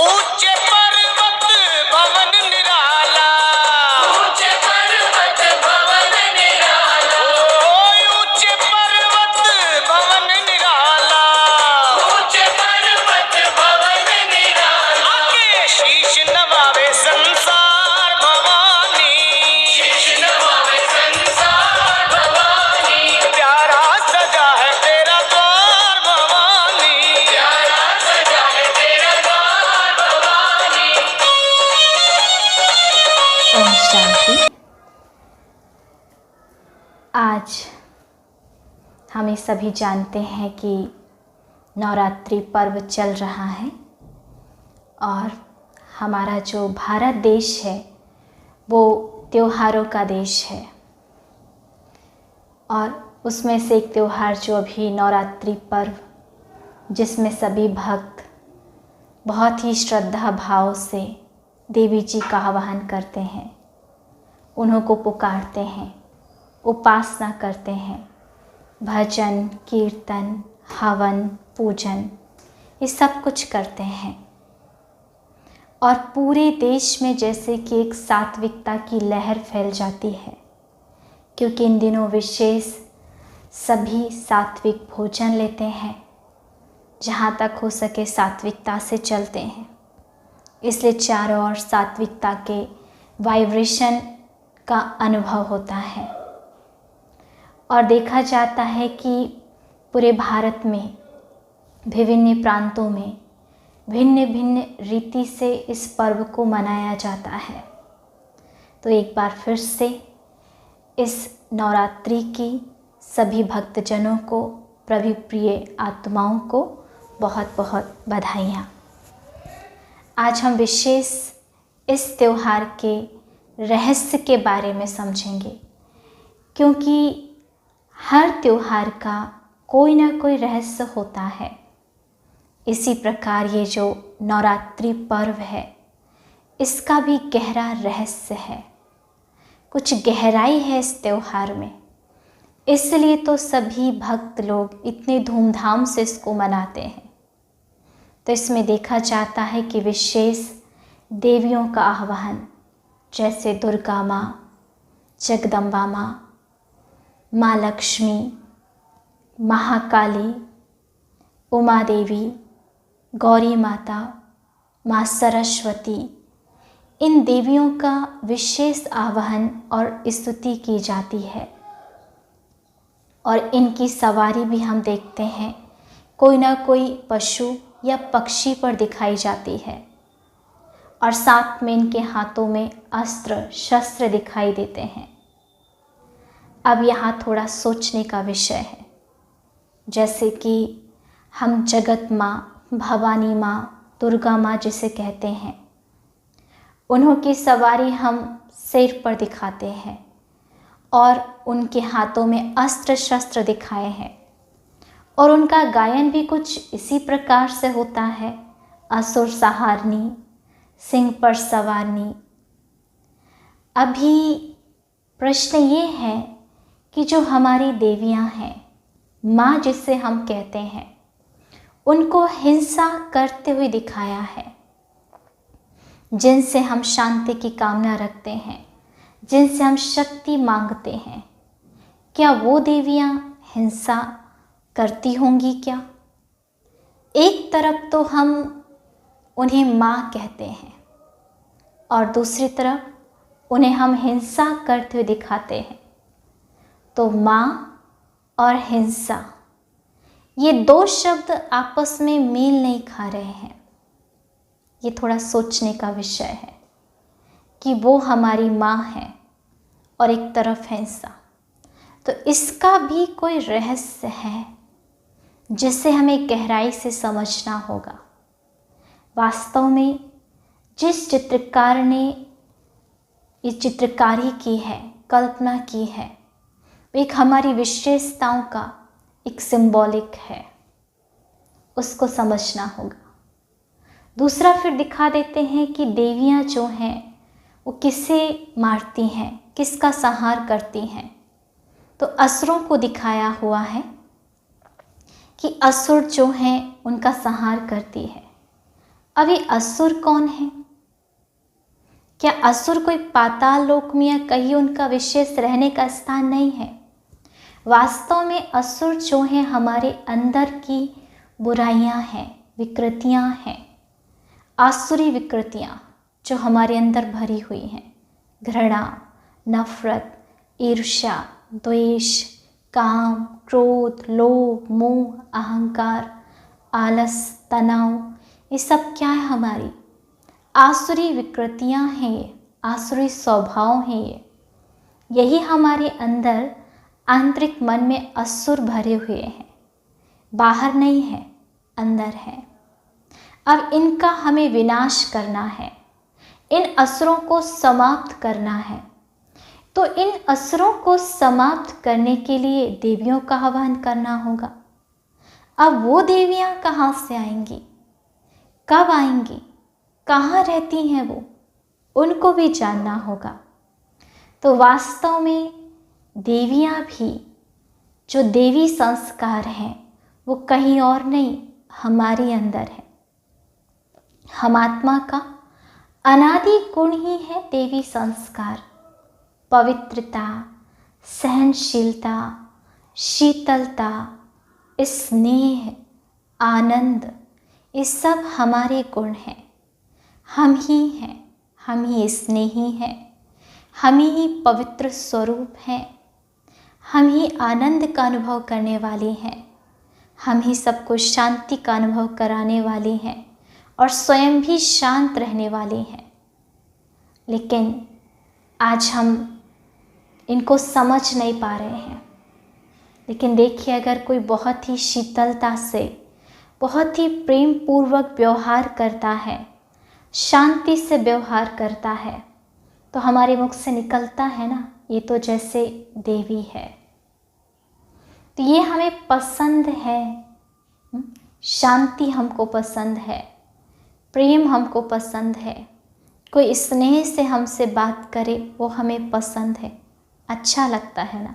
ऊंचे पर्वत भवन निराला, ऊंचे पर्वत भवन निराला, ऊंचे पर्वत भवन निराला, ऊंचे पर्वत भवन निराला। आके शीश नवावे संसार भवानी, शीश नवावे संसार भवानी। प्यारा सजा है तेरा द्वार भवानी, प्यारा सजा है तेरा द्वार भवानी। ओम शांति। आज हम सभी जानते हैं कि नवरात्रि पर्व चल रहा है और हमारा जो भारत देश है वो त्योहारों का देश है। और उसमें से एक त्यौहार जो अभी नवरात्रि पर्व, जिसमें सभी भक्त बहुत ही श्रद्धा भाव से देवी जी का आवाहन करते हैं, उन्हों को पुकारते हैं, उपासना करते हैं, भजन कीर्तन हवन पूजन ये सब कुछ करते हैं। और पूरे देश में जैसे कि एक सात्विकता की लहर फैल जाती है, क्योंकि इन दिनों विशेष सभी सात्विक भोजन लेते हैं, जहाँ तक हो सके सात्विकता से चलते हैं। इसलिए चारों ओर सात्विकता के वाइब्रेशन का अनुभव होता है। और देखा जाता है कि पूरे भारत में विभिन्न प्रांतों में भिन्न भिन्न रीति से इस पर्व को मनाया जाता है। तो एक बार फिर से इस नवरात्रि की सभी भक्तजनों को, प्रभु प्रिय आत्माओं को बहुत बहुत बधाइयाँ। आज हम विशेष इस त्यौहार के रहस्य के बारे में समझेंगे, क्योंकि हर त्यौहार का कोई ना कोई रहस्य होता है। इसी प्रकार ये जो नवरात्रि पर्व है, इसका भी गहरा रहस्य है, कुछ गहराई है इस त्यौहार में। इसलिए तो सभी भक्त लोग इतने धूमधाम से इसको मनाते हैं। तो इसमें देखा जाता है कि विशेष देवियों का आह्वान, जैसे दुर्गा माँ, जगदम्बा माँ, माँ लक्ष्मी, महाकाली, उमा देवी, गौरी माता, माँ सरस्वती, इन देवियों का विशेष आह्वान और स्तुति की जाती है। और इनकी सवारी भी हम देखते हैं, कोई ना कोई पशु या पक्षी पर दिखाई जाती है, और साथ में इनके हाथों में अस्त्र शस्त्र दिखाई देते हैं। अब यहाँ थोड़ा सोचने का विषय है, जैसे कि हम जगत माँ, भवानी माँ, दुर्गा माँ जिसे कहते हैं, उन्हों की सवारी हम सिर पर दिखाते हैं और उनके हाथों में अस्त्र शस्त्र दिखाए हैं। और उनका गायन भी कुछ इसी प्रकार से होता है, असुर सहारनी, सिंह पर सवारनी। अभी प्रश्न ये है कि जो हमारी देवियां हैं, माँ जिसे हम कहते हैं, उनको हिंसा करते हुए दिखाया है, जिनसे हम शांति की कामना रखते हैं, जिनसे हम शक्ति मांगते हैं। क्या वो देवियां हिंसा करती होंगी क्या? एक तरफ तो हम उन्हें माँ कहते हैं और दूसरी तरफ उन्हें हम हिंसा करते हुए दिखाते हैं। तो माँ और हिंसा, ये दो शब्द आपस में मेल नहीं खा रहे हैं। ये थोड़ा सोचने का विषय है कि वो हमारी माँ है और एक तरफ हिंसा। तो इसका भी कोई रहस्य है जिसे हमें गहराई से समझना होगा। वास्तव में जिस चित्रकार ने ये चित्रकारी की है, कल्पना की है, वो एक हमारी विशेषताओं का एक सिंबॉलिक है, उसको समझना होगा। दूसरा फिर दिखा देते हैं कि देवियां जो हैं वो किसे मारती हैं, किसका संहार करती हैं। तो असुरों को दिखाया हुआ है कि असुर जो हैं उनका संहार करती है। अब ये असुर कौन है? क्या असुर कोई पाताल लोक में या कहीं उनका विशेष रहने का स्थान नहीं है? वास्तव में असुर जो हैं हमारे अंदर की बुराइयां हैं, विकृतियां हैं, आसुरी विकृतियां जो हमारे अंदर भरी हुई हैं। घृणा, नफरत, ईर्ष्या, द्वेष, काम, क्रोध, लोभ, मोह, अहंकार, आलस, तनाव, ये सब क्या है? हमारी आसुरी विकृतियां हैं, ये आसुरी स्वभाव हैं। यही हमारे अंदर आंतरिक मन में असुर भरे हुए हैं। बाहर नहीं है, अंदर है। अब इनका हमें विनाश करना है, इन असुरों को समाप्त करना है। तो इन असुरों को समाप्त करने के लिए देवियों का आह्वान करना होगा। अब वो देवियां कहाँ से आएंगी, कब आएंगी, कहाँ रहती हैं वो, उनको भी जानना होगा। तो वास्तव में देवियां भी जो देवी संस्कार हैं वो कहीं और नहीं, हमारे अंदर है। हम आत्मा का अनादि गुण ही है देवी संस्कार। पवित्रता, सहनशीलता, शीतलता, स्नेह, आनंद, ये सब हमारे गुण हैं। हम ही हैं, हम ही स्नेही हैं, हम ही पवित्र स्वरूप हैं, हम ही आनंद का अनुभव करने वाले हैं, हम ही सबको शांति का अनुभव कराने वाले हैं और स्वयं भी शांत रहने वाले हैं। लेकिन आज हम इनको समझ नहीं पा रहे हैं। लेकिन देखिए, अगर कोई बहुत ही शीतलता से, बहुत ही प्रेम पूर्वक व्यवहार करता है, शांति से व्यवहार करता है, तो हमारे मुख से निकलता है ना, ये तो जैसे देवी है। तो ये हमें पसंद है। शांति हमको पसंद है, प्रेम हमको पसंद है, कोई स्नेह से हमसे बात करे वो हमें पसंद है, अच्छा लगता है ना।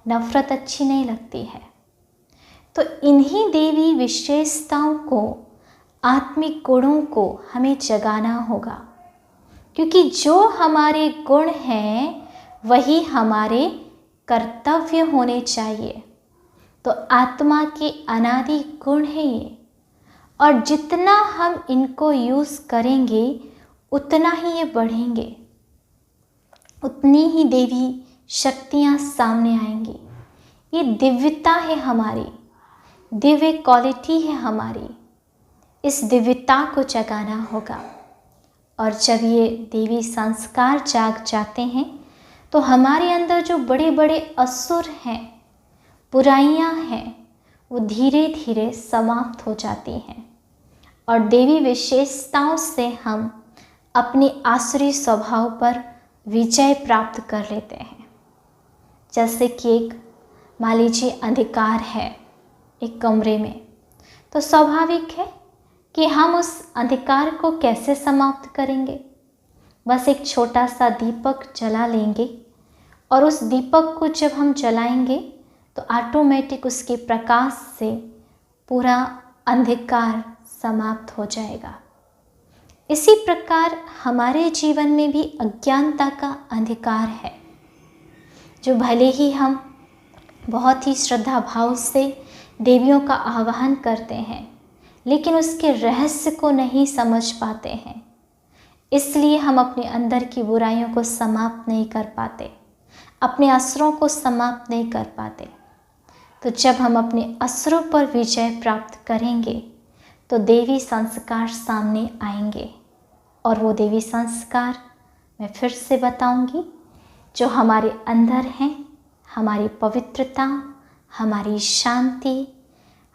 नफरत अच्छी नहीं लगती है। तो इन्हीं देवी विशेषताओं को, आत्मिक गुणों को हमें जगाना होगा, क्योंकि जो हमारे गुण हैं वही हमारे कर्तव्य होने चाहिए। तो आत्मा के अनादि गुण है ये, और जितना हम इनको यूज़ करेंगे उतना ही ये बढ़ेंगे, उतनी ही देवी शक्तियाँ सामने आएंगी। ये दिव्यता है हमारी, दिव्य क्वालिटी है हमारी। इस दिव्यता को जगाना होगा। और जब ये देवी संस्कार जाग जाते हैं तो हमारे अंदर जो बड़े बड़े असुर हैं, बुराइयां हैं, वो धीरे धीरे समाप्त हो जाती हैं और देवी विशेषताओं से हम अपनी आसुरी स्वभाव पर विजय प्राप्त कर लेते हैं। जैसे कि एक, मान लीजिए, अंधकार है एक कमरे में, तो स्वाभाविक है कि हम उस अंधकार को कैसे समाप्त करेंगे। बस एक छोटा सा दीपक जला लेंगे और उस दीपक को जब हम जलाएंगे तो ऑटोमेटिक उसके प्रकाश से पूरा अंधकार समाप्त हो जाएगा। इसी प्रकार हमारे जीवन में भी अज्ञानता का अंधकार है, जो भले ही हम बहुत ही श्रद्धा भाव से देवियों का आह्वान करते हैं, लेकिन उसके रहस्य को नहीं समझ पाते हैं। इसलिए हम अपने अंदर की बुराइयों को समाप्त नहीं कर पाते, अपने असुरों को समाप्त नहीं कर पाते। तो जब हम अपने असुरों पर विजय प्राप्त करेंगे तो देवी संस्कार सामने आएंगे। और वो देवी संस्कार मैं फिर से बताऊंगी, जो हमारे अंदर हैं, हमारी पवित्रता, हमारी शांति,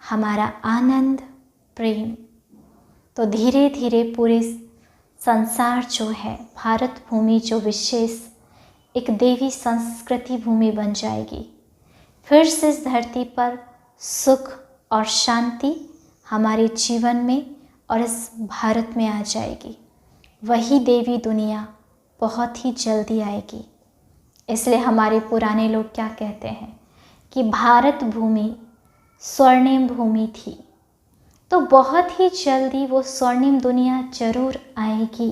हमारा आनंद, प्रेम। तो धीरे धीरे पूरे संसार जो है, भारत भूमि जो विशेष एक देवी संस्कृति भूमि बन जाएगी। फिर से इस धरती पर सुख और शांति हमारे जीवन में और इस भारत में आ जाएगी। वही देवी दुनिया बहुत ही जल्दी आएगी। इसलिए हमारे पुराने लोग क्या कहते हैं कि भारत भूमि स्वर्णिम भूमि थी। तो बहुत ही जल्दी वो स्वर्णिम दुनिया ज़रूर आएगी।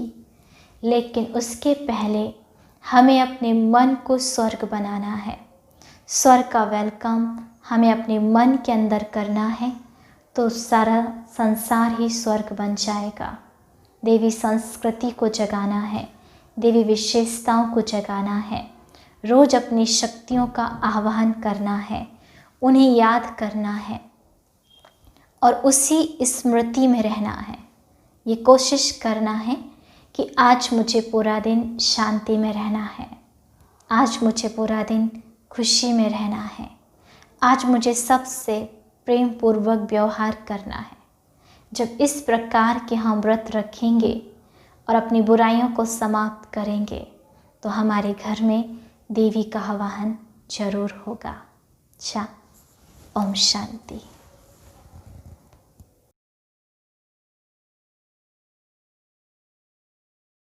लेकिन उसके पहले हमें अपने मन को स्वर्ग बनाना है। स्वर्ग का वेलकम हमें अपने मन के अंदर करना है, तो सारा संसार ही स्वर्ग बन जाएगा। देवी संस्कृति को जगाना है, देवी विशेषताओं को जगाना है, रोज़ अपनी शक्तियों का आह्वान करना है, उन्हें याद करना है और उसी स्मृति में रहना है। ये कोशिश करना है कि आज मुझे पूरा दिन शांति में रहना है, आज मुझे पूरा दिन खुशी में रहना है, आज मुझे सबसे प्रेम पूर्वक व्यवहार करना है। जब इस प्रकार के हम व्रत रखेंगे और अपनी बुराइयों को समाप्त करेंगे तो हमारे घर में देवी का आवाहन जरूर होगा। ओम शांति।